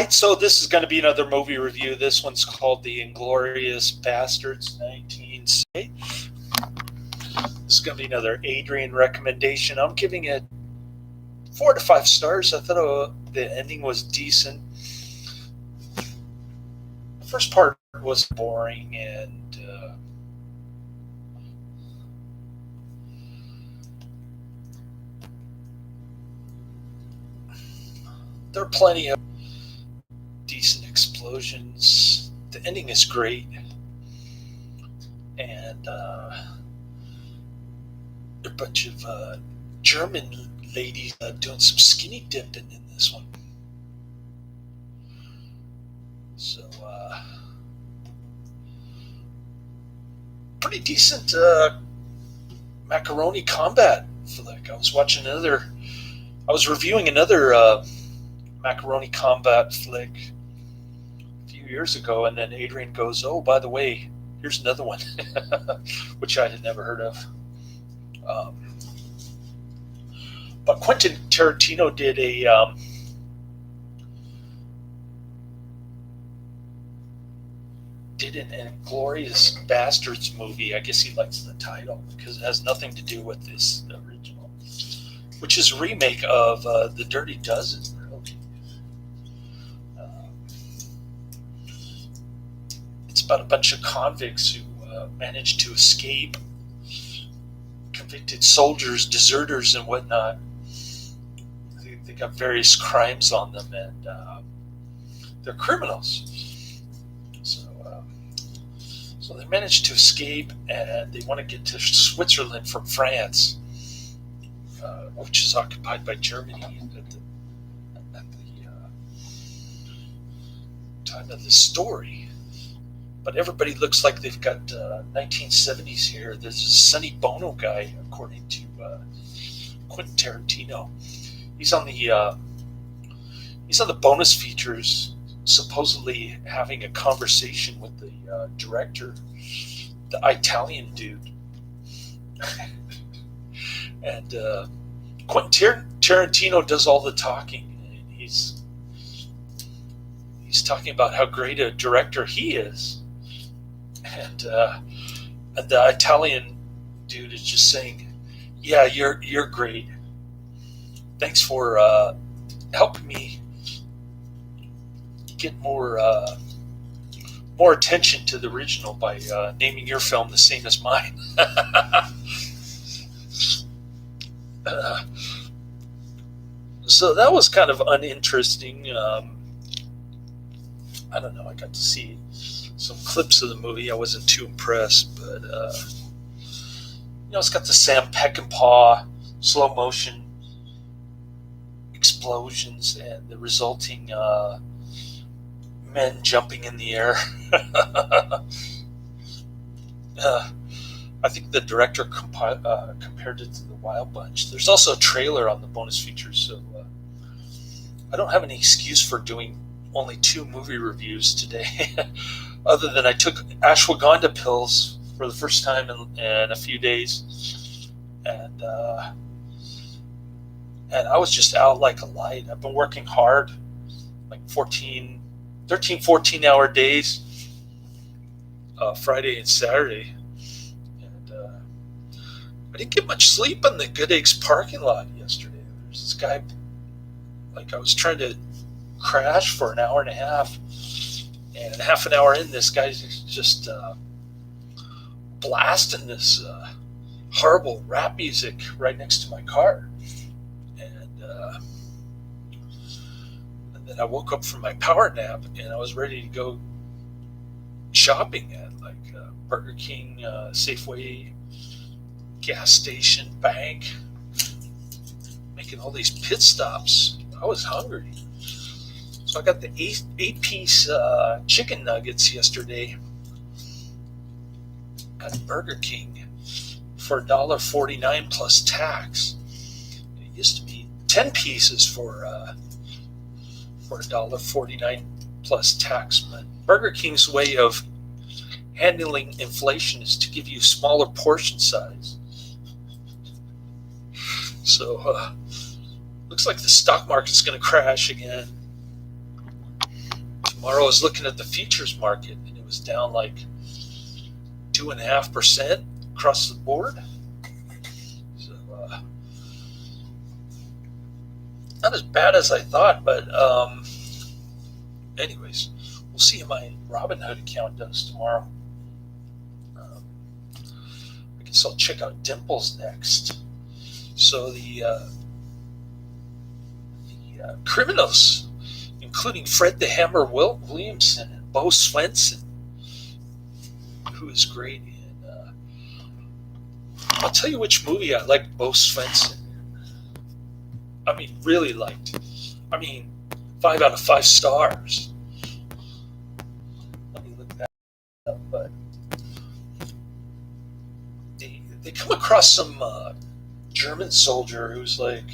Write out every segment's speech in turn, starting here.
So this is going to be another movie review. This one's called The Inglorious Bastards, 1978. This is going to be another Adrian recommendation. I'm giving it 4 to 5 stars. I thought the ending was decent. The first part was boring, and there are plenty of decent explosions. The ending is great, and a bunch of German ladies doing some skinny dipping in this one. So, pretty decent macaroni combat flick. I was reviewing another macaroni combat flick a few years ago, and then Adrian goes, "Oh, by the way, here's another one," which I had never heard of. But Quentin Tarantino did an Inglorious Bastards movie. I guess he likes the title because it has nothing to do with this original, which is a remake of The Dirty Dozen. Really, it's about a bunch of convicts who manage to escape, convicted soldiers, deserters, and whatnot. They got various crimes on them, and they're criminals. So they manage to escape, and they want to get to Switzerland from France, which is occupied by Germany at the time of the story. But everybody looks like they've got 1970s here. There's a Sonny Bono guy, according to Quentin Tarantino. He's on the bonus features, supposedly having a conversation with the director, the Italian dude. And Quentin Tarantino does all the talking. And he's talking about how great a director he is, and the Italian dude is just saying, "Yeah, you're great. Thanks for helping me get more attention to the original by naming your film the same as mine." So that was kind of uninteresting. I don't know. I got to see some clips of the movie. I wasn't too impressed, but it's got the Sam Peckinpah slow motion explosions and the resulting men jumping in the air. I think the director compared it to the Wild Bunch. There's also a trailer on the bonus features, so I don't have any excuse for doing only 2 movie reviews today, other than I took ashwagandha pills for the first time in a few days, and I was just out like a light. I've been working hard, like 13, 14-hour days, Friday and Saturday, and I didn't get much sleep in the Good Eggs parking lot yesterday. There's this guy, like I was trying to crash for an hour and a half, and half an hour in, this guy's just blasting this horrible rap music right next to my car, and then I woke up from my power nap, and I was ready to go shopping at like Burger King, Safeway, gas station, bank, making all these pit stops. I was hungry. So I got the 8-piece chicken nuggets yesterday at Burger King for $1.49 plus tax. It used to be 10 pieces for $1.49 plus tax. But Burger King's way of handling inflation is to give you smaller portion size. So looks like the stock market's going to crash again. Tomorrow I was looking at the futures market, and it was down like 2.5% across the board. So not as bad as I thought, but anyways, we'll see how my Robinhood account does tomorrow. I guess I'll check out Dimples next. So the criminals, including Fred the Hammer Williamson and Bo Svenson, who is great in. I'll tell you which movie I liked Bo Svenson in. I mean, really liked. I mean, 5 out of 5 stars. Let me look that up. But they come across some German soldier who's like,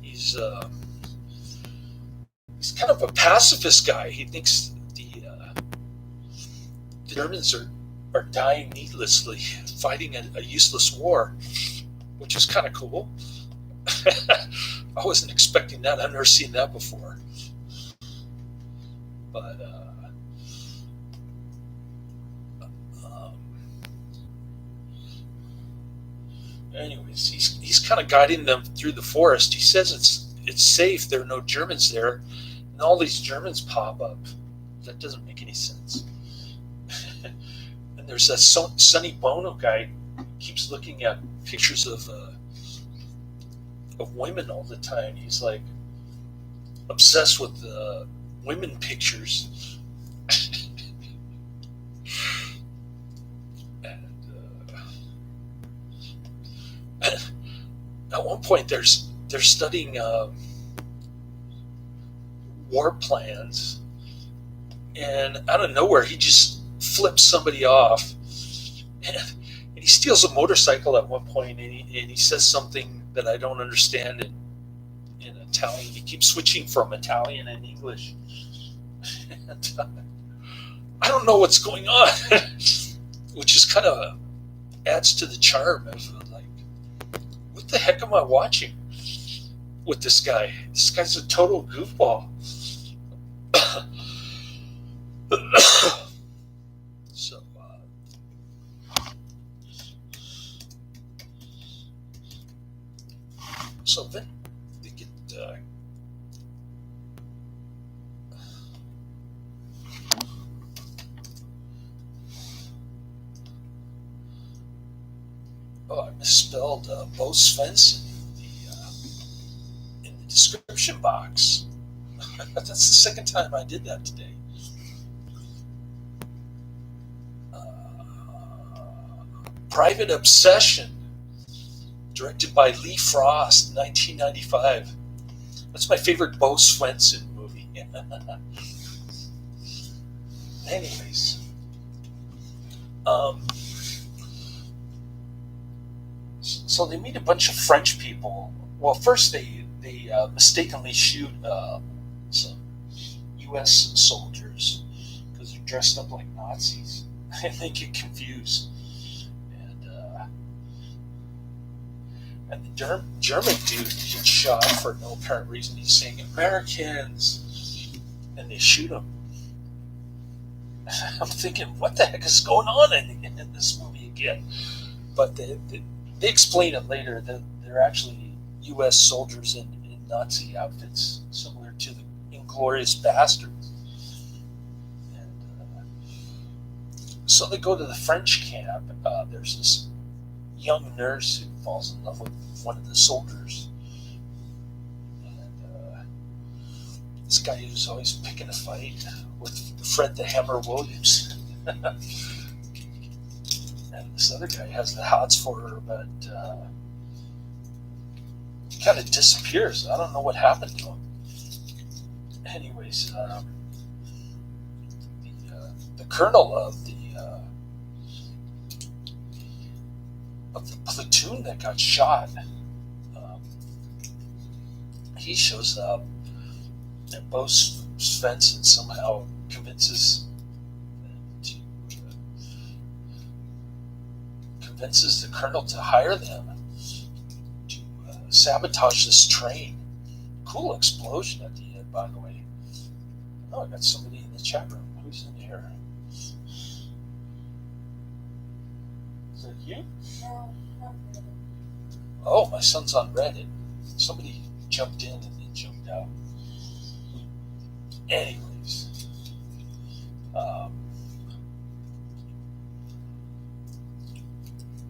he's kind of a pacifist guy. He thinks the Germans are dying needlessly, fighting a useless war, which is kind of cool. I wasn't expecting that. I've never seen that before. But anyways, he's kind of guiding them through the forest. He says it's safe. There are no Germans there, and all these Germans pop up. That doesn't make any sense. And there's that Sonny Bono guy who keeps looking at pictures of women all the time. He's like obsessed with women pictures. At one point, they're studying war plans, and out of nowhere, he just flips somebody off, and he steals a motorcycle at one point, and he says something that I don't understand in Italian. He keeps switching from Italian and English, and I don't know what's going on, which is kind of adds to the charm of like, what the heck am I watching with this guy? This guy's a total goofball. So then they get I misspelled Bo Svenson in the description box. That's the second time I did that today. Private Obsession, directed by Lee Frost, 1995. That's my favorite Bo Svenson movie. Anyways, so they meet a bunch of French people. Well, first they mistakenly shoot some U.S. soldiers because they're dressed up like Nazis, and they get confused. And the German dude gets shot for no apparent reason. He's saying Americans, and they shoot him. I'm thinking, what the heck is going on in this movie again? But they explain it later that they're actually U.S. soldiers in Nazi outfits, similar to the Inglorious Bastards. And so they go to the French camp. There's this young nurse who falls in love with one of the soldiers, and this guy who's always picking a fight with Fred the Hammer Williamson. And this other guy has the hots for her, but he kind of disappears. I don't know what happened to him. Anyways, the colonel of the platoon that got shot, he shows up, and Bo Svenson somehow convinces the colonel to hire them to sabotage this train Cool explosion at the end, by the way. Oh, I got somebody in the chat room. Who's in here? Is that you? Oh, my son's on Reddit. Somebody jumped in and then jumped out. Anyways,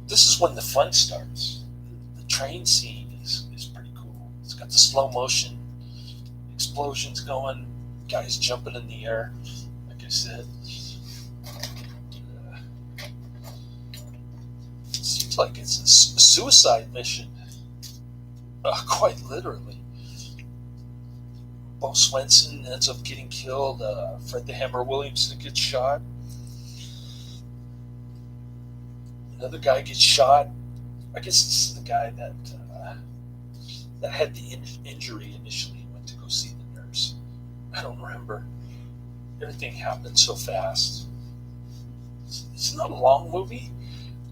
this is when the fun starts. The train scene is pretty cool. It's got the slow motion explosions going, guys jumping in the air, like I said. It seems like it's a suicide mission, quite literally. Bo Svenson ends up getting killed. Fred the Hammer Williamson gets shot. Another guy gets shot. I guess it's the guy that had the injury initially. He went to go see the nurse. I don't remember. Everything happened so fast. It's not a long movie.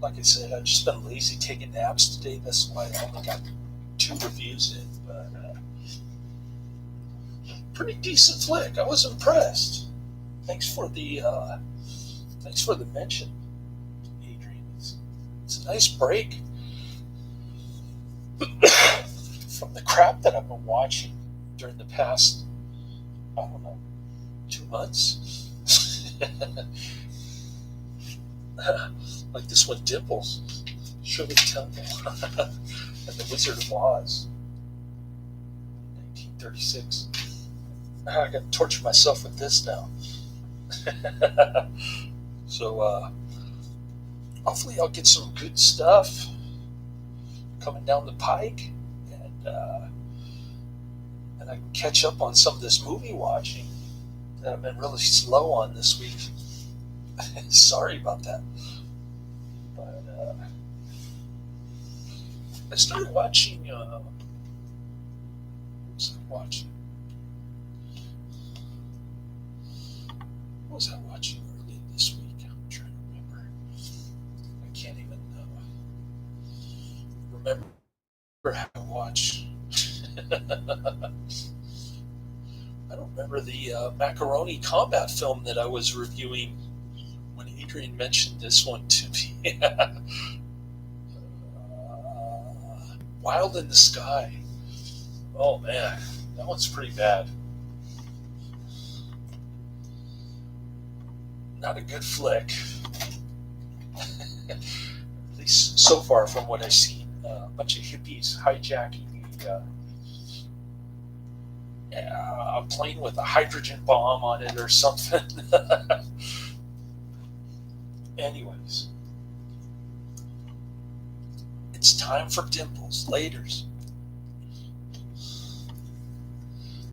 Like I said, I've just been lazy taking naps today. That's why I only got 2 reviews in. But pretty decent flick. I was impressed. Thanks for the mention, Adrian. It's a nice break from the crap that I've been watching during the past, I don't know, 2 months. Like this one, Dimples, Shirley Temple, and The Wizard of Oz, 1936. I got to torture myself with this now. So hopefully I'll get some good stuff coming down the pike, and I can catch up on some of this movie watching that I've been really slow on this week. Sorry about that. But I started watching. What was I watching? What was I watching early this week? I'm trying to remember. I can't even remember how to watch. I don't remember the macaroni combat film that I was reviewing when Adrian mentioned this one to me. Wild in the Sky. Oh man, that one's pretty bad. Not a good flick. At least so far from what I've seen. A bunch of hippies hijacking a plane with a hydrogen bomb on it or something. Anyways, it's time for Dimples. Laters.